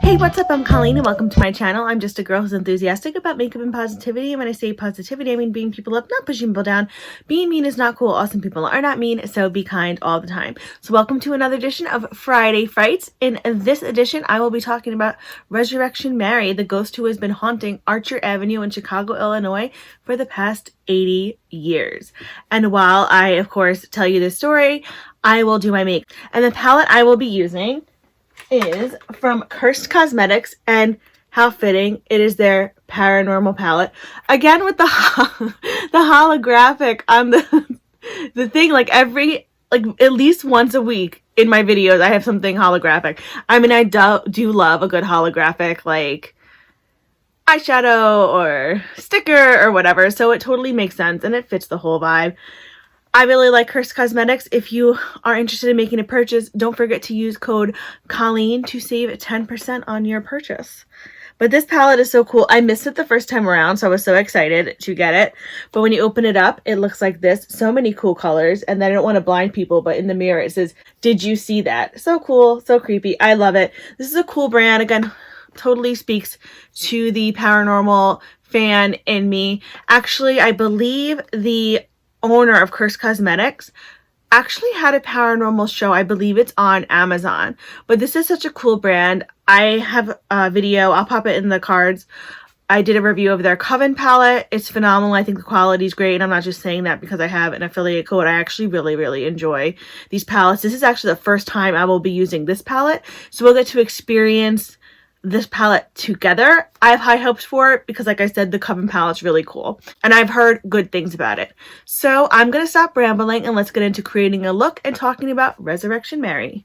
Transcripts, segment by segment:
Hey, what's up? I'm Colleen and welcome to my channel. I'm just a girl who's enthusiastic about makeup and positivity. And when I say positivity, I mean being people up, not pushing people down. Being mean is not cool. Awesome people are not mean, so be kind all the time. So welcome to another edition of Friday Frights. In this edition, I will be talking about Resurrection Mary, the ghost who has been haunting Archer Avenue in Chicago, Illinois for the past 80 years. And while I, of course, tell you this story, I will do my makeup. And the palette I will be using is from Curst Cosmetics, and how fitting, it is their Paranormal palette. Again with the holographic on the thing, like at least once a week in my videos I have something holographic. I mean, I do love a good holographic like eyeshadow or sticker or whatever, so it totally makes sense and it fits the whole vibe. I really like Curst Cosmetics. If you are interested in making a purchase, don't forget to use code Colleen to save 10% on your purchase. But this palette is so cool. I missed it the first time around, so I was so excited to get it. But when you open it up, it looks like this. So many cool colors. And then I don't want to blind people, but in the mirror it says, "Did you see that?" So cool, so creepy. I love it. This is a cool brand. Again, totally speaks to the paranormal fan in me. Actually, I believe the owner of Curst Cosmetics actually had a paranormal show. I believe it's on Amazon. But this is such a cool brand. I have a video. I'll pop it in the cards. I did a review of their Coven palette. It's phenomenal. I think the quality is great. And I'm not just saying that because I have an affiliate code. I actually really enjoy these palettes. This is actually the first time I will be using this palette. So we'll get to experience this palette together. I have high hopes for it because, like I said, the Coven palette's really cool and I've heard good things about it. So I'm gonna stop rambling and let's get into creating a look and talking about Resurrection Mary.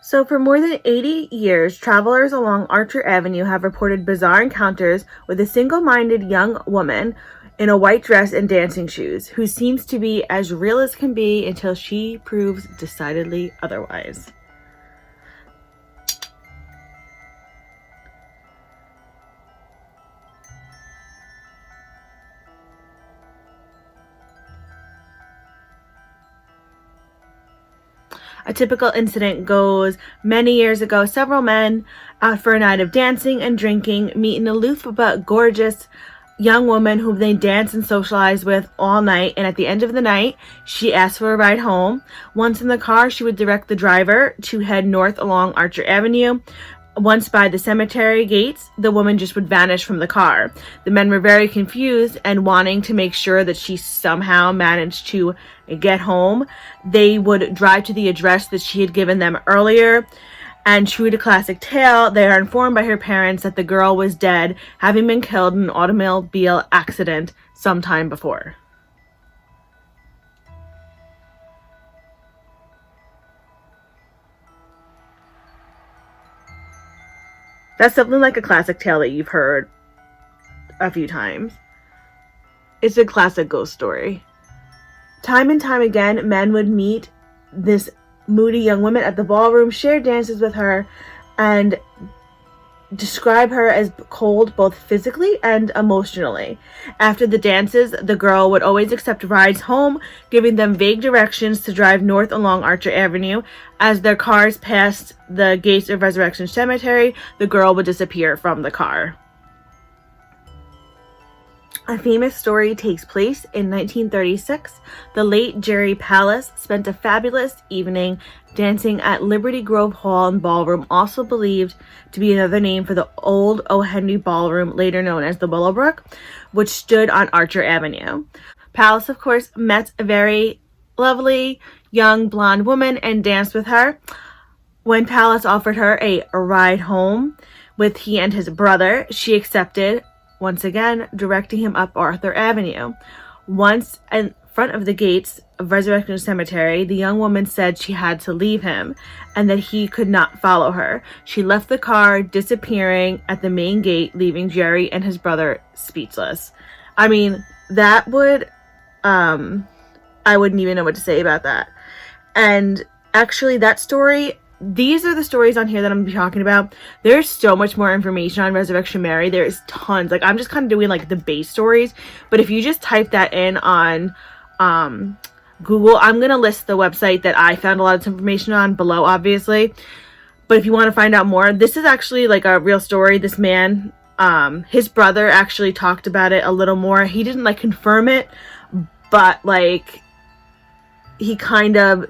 So for more than 80 years, travelers along Archer Avenue have reported bizarre encounters with a single-minded young woman in a white dress and dancing shoes who seems to be as real as can be until she proves decidedly otherwise. A typical incident goes many years ago. Several men out for a night of dancing and drinking meet an aloof but gorgeous young woman whom they dance and socialize with all night, and at the end of the night she asks for a ride home. Once in the car, she would direct the driver to head north along Archer Avenue. Once by the cemetery gates, the woman just would vanish from the car. The men were very confused and wanting to make sure that she somehow managed to get home. They would drive to the address that she had given them earlier. And true to classic tale, they are informed by her parents that the girl was dead, having been killed in an automobile accident sometime before. That's something like a classic tale that you've heard a few times. It's a classic ghost story. Time and time again, men would meet this moody young woman at the ballroom, share dances with her, and describe her as cold both physically and emotionally. After the dances, the girl would always accept rides home, giving them vague directions to drive north along Archer Avenue. As their cars passed the gates of Resurrection Cemetery, the girl would disappear from the car. A famous story takes place in 1936. The late Jerry Palace spent a fabulous evening dancing at Liberty Grove Hall and Ballroom, also believed to be another name for the old O. Henry Ballroom, later known as the Willowbrook, which stood on Archer Avenue. Palace, of course, met a very lovely young blonde woman and danced with her. When Palace offered her a ride home with he and his brother, she accepted, once again directing him up Arthur Avenue. Once in front of the gates of Resurrection Cemetery, the young woman said she had to leave him and that he could not follow her. She left the car, disappearing at the main gate, leaving Jerry and his brother speechless. I mean, that would, I wouldn't even know what to say about that. And actually that story, these are the stories on here that I'm going to be talking about. There's so much more information on Resurrection Mary. There's tons. Like, I'm just kind of doing like the base stories. But if you just type that in on Google, I'm going to list the website that I found a lot of information on below, obviously. But if you want to find out more, this is actually like a real story. This man, his brother actually talked about it a little more. He didn't like confirm it, but like he kind of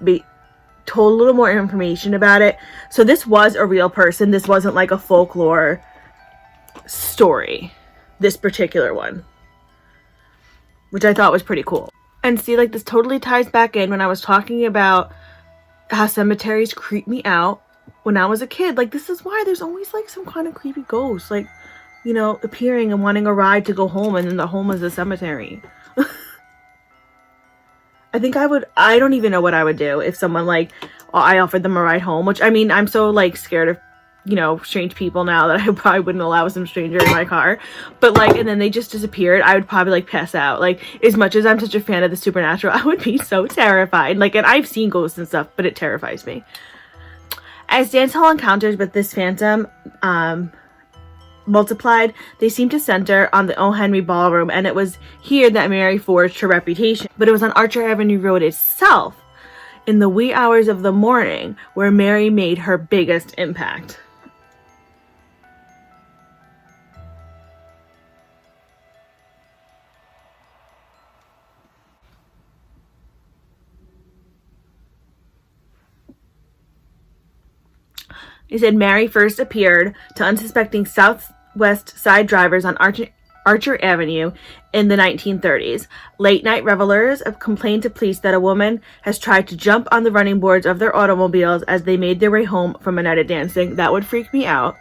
told a little more information about it. So this was a real person. This wasn't like a folklore story, this particular one, which I thought was pretty cool. And see, like, this totally ties back in when I was talking about how cemeteries creep me out when I was a kid. Like, this is why there's always like some kind of creepy ghost, like, you know, appearing and wanting a ride to go home, and then the home is a cemetery. I don't even know what I would do if someone like, I offered them a ride home, which, I mean, I'm so like scared of, you know, strange people now that I probably wouldn't allow some stranger in my car. But like, and then they just disappeared, I would probably like pass out. Like, as much as I'm such a fan of the supernatural, I would be so terrified. Like, and I've seen ghosts and stuff, but it terrifies me. As dance hall encounters with this phantom multiplied, they seemed to center on the O. Henry Ballroom, and it was here that Mary forged her reputation. But it was on Archer Avenue Road itself, in the wee hours of the morning, where Mary made her biggest impact. He said Mary first appeared to unsuspecting Southwest Side drivers on Archer Avenue in the 1930s. Late-night revelers have complained to police that a woman has tried to jump on the running boards of their automobiles as they made their way home from a night of dancing. That would freak me out.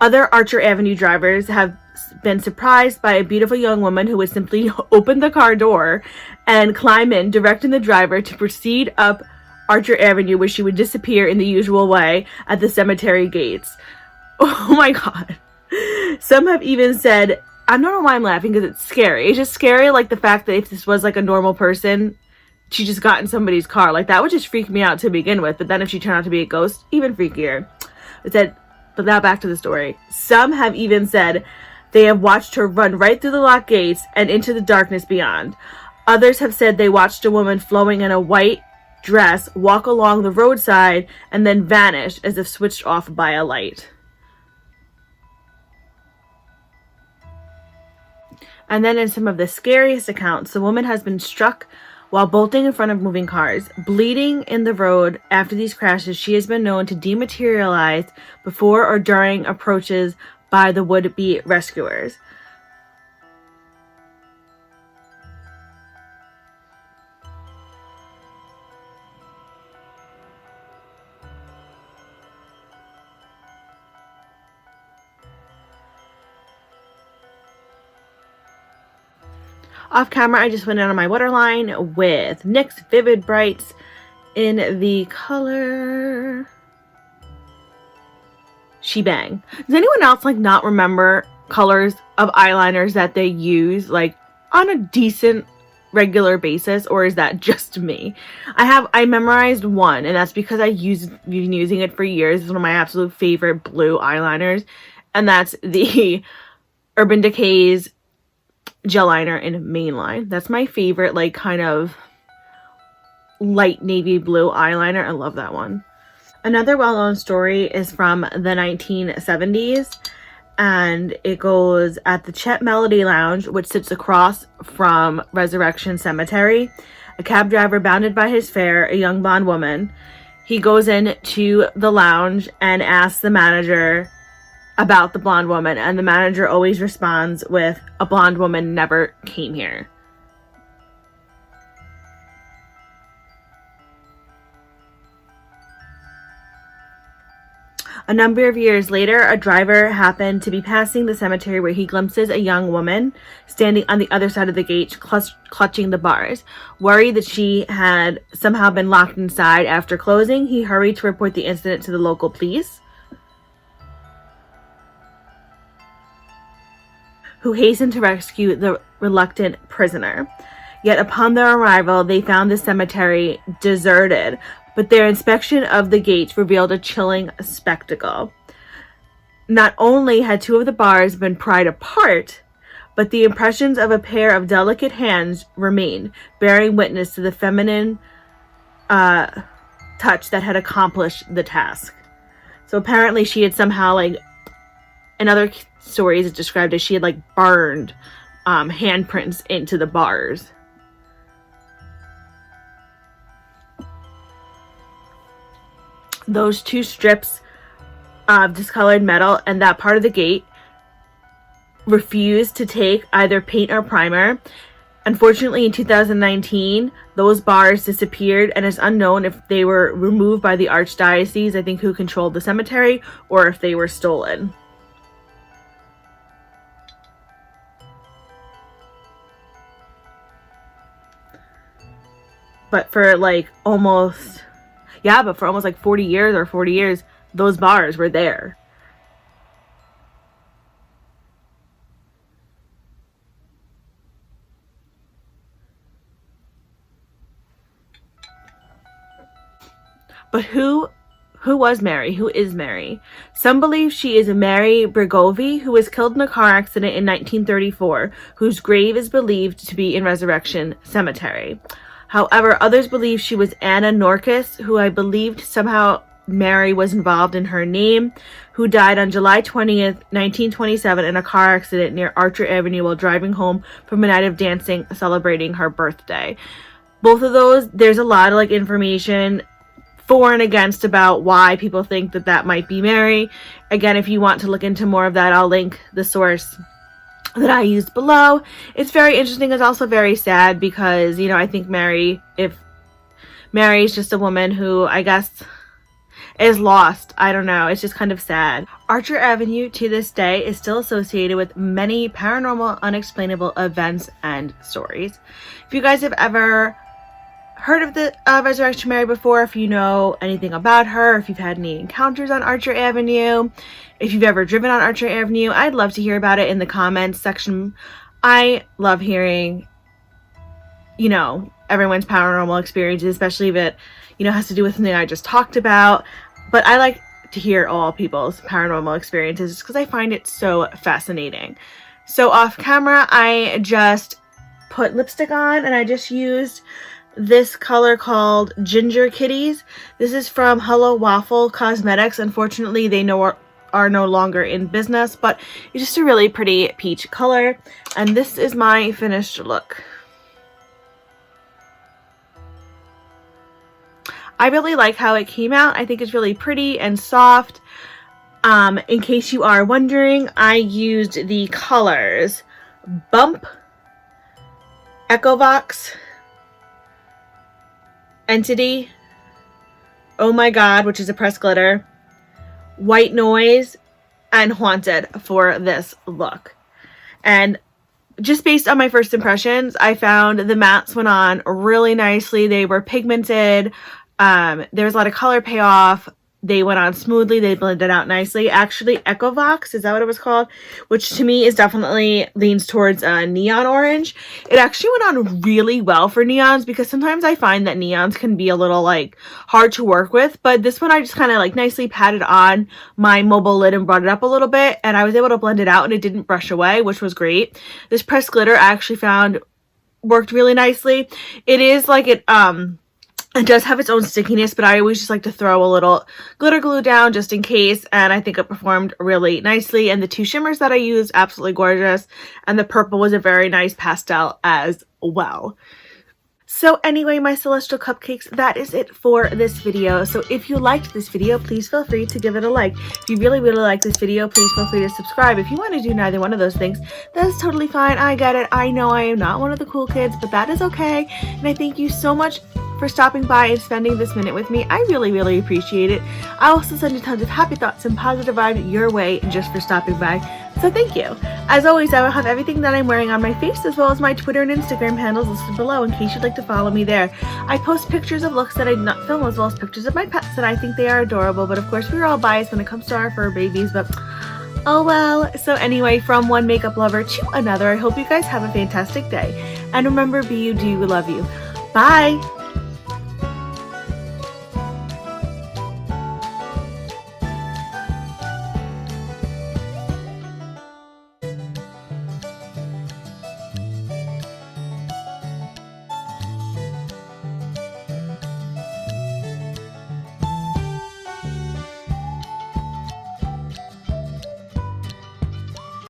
Other Archer Avenue drivers have been surprised by a beautiful young woman who would simply open the car door and climb in, directing the driver to proceed up Archer Avenue, where she would disappear in the usual way at the cemetery gates. Oh my god. Some have even said, I don't know why I'm laughing, because it's scary. It's just scary, like the fact that if this was like a normal person, she just got in somebody's car. Like, that would just freak me out to begin with. But then if she turned out to be a ghost, even freakier. It said, but now back to the story. Some have even said they have watched her run right through the locked gates and into the darkness beyond. Others have said they watched a woman flowing in a white dress walk along the roadside and then vanish as if switched off by a light. And then in some of the scariest accounts, the woman has been struck while bolting in front of moving cars. Bleeding in the road after these crashes, she has been known to dematerialize before or during approaches by the would-be rescuers. Off camera, I just went in on my waterline with NYX Vivid Brights in the color Shebang. Does anyone else like not remember colors of eyeliners that they use like on a decent regular basis, or is that just me? I memorized one, and that's because been using it for years. It's one of my absolute favorite blue eyeliners, and that's the Urban Decay's gel liner in Mainline. That's my favorite, like, kind of light navy blue eyeliner. I love that one. Another well-known story is from the 1970s, and it goes at the Chet Melody Lounge, which sits across from Resurrection Cemetery. A cab driver bounded by his fare, a young blonde woman. He goes in to the lounge and asks the manager about the blonde woman, and the manager always responds with, "A blonde woman never came here." A number of years later, a driver happened to be passing the cemetery where he glimpses a young woman standing on the other side of the gate, clutching the bars. Worried that she had somehow been locked inside after closing, he hurried to report the incident to the local police, who hastened to rescue the reluctant prisoner. Yet upon their arrival, they found the cemetery deserted, but their inspection of the gates revealed a chilling spectacle. Not only had two of the bars been pried apart, but the impressions of a pair of delicate hands remained, bearing witness to the feminine touch that had accomplished the task. So apparently she had somehow, like, in other stories it's described as she had, like, burned handprints into the bars. Those two strips of discolored metal and that part of the gate refused to take either paint or primer. Unfortunately, in 2019, those bars disappeared, and it's unknown if they were removed by the archdiocese, I think, who controlled the cemetery, or if they were stolen. But for like almost like 40 years, those bars were there. But who was Mary? Who is Mary? Some believe she is Mary Bregovi, who was killed in a car accident in 1934, whose grave is believed to be in Resurrection Cemetery. However, others believe she was Anna Norkus, who I believed somehow Mary was involved in her name, who died on July 20th, 1927 in a car accident near Archer Avenue while driving home from a night of dancing celebrating her birthday. Both of those, there's a lot of like information for and against about why people think that that might be Mary. Again, if you want to look into more of that, I'll link the source that I used below. It's very interesting. It's also very sad because, you know, I think if Mary's just a woman who, I guess, is lost. I don't know. It's just kind of sad. Archer Avenue to this day is still associated with many paranormal, unexplainable events and stories. If you guys have ever heard of the Resurrection Mary before, if you know anything about her, if you've had any encounters on Archer Avenue, if you've ever driven on Archer Avenue, I'd love to hear about it in the comments section. I love hearing, you know, everyone's paranormal experiences, especially if it, you know, has to do with something I just talked about. But I like to hear all people's paranormal experiences just because I find it so fascinating. So off camera, I just put lipstick on and I just used this color called Ginger Kitties. This is from Hello Waffle Cosmetics. Unfortunately, they are no longer in business, but it's just a really pretty peach color. And this is my finished look. I really like how it came out. I think it's really pretty and soft. In case you are wondering, I used the colors Bump, Echovox, Entity, Oh My God, which is a pressed glitter, White Noise, and Haunted for this look. And just based on my first impressions, I found the mattes went on really nicely. They were pigmented. There was a lot of color payoff. They went on smoothly. They blended out nicely. Actually, Echovox, is that what it was called? Which to me is definitely leans towards neon orange. It actually went on really well for neons because sometimes I find that neons can be a little like hard to work with. But this one I just kind of like nicely patted on my mobile lid and brought it up a little bit. And I was able to blend it out and it didn't brush away, which was great. This pressed glitter I actually found worked really nicely. It is like it does have its own stickiness, but I always just like to throw a little glitter glue down just in case, and I think it performed really nicely. And the two shimmers that I used, absolutely gorgeous, and the purple was a very nice pastel as well. So anyway, my celestial cupcakes, that is it for this video. So if you liked this video, please feel free to give it a like. If you really, really like this video, please feel free to subscribe. If you want to do neither one of those things, that's totally fine. I get it. I know I am not one of the cool kids, but that is okay. And I thank you so much for stopping by and spending this minute with me. I really, really appreciate it. I also send you tons of happy thoughts and positive vibes your way just for stopping by. So thank you. As always, I will have everything that I'm wearing on my face as well as my Twitter and Instagram handles listed below in case you'd like to follow me there. I post pictures of looks that I did not film as well as pictures of my pets and I think they are adorable, but of course we're all biased when it comes to our fur babies, but oh well. So anyway, from one makeup lover to another, I hope you guys have a fantastic day. And remember, be you, do you, love you. Bye!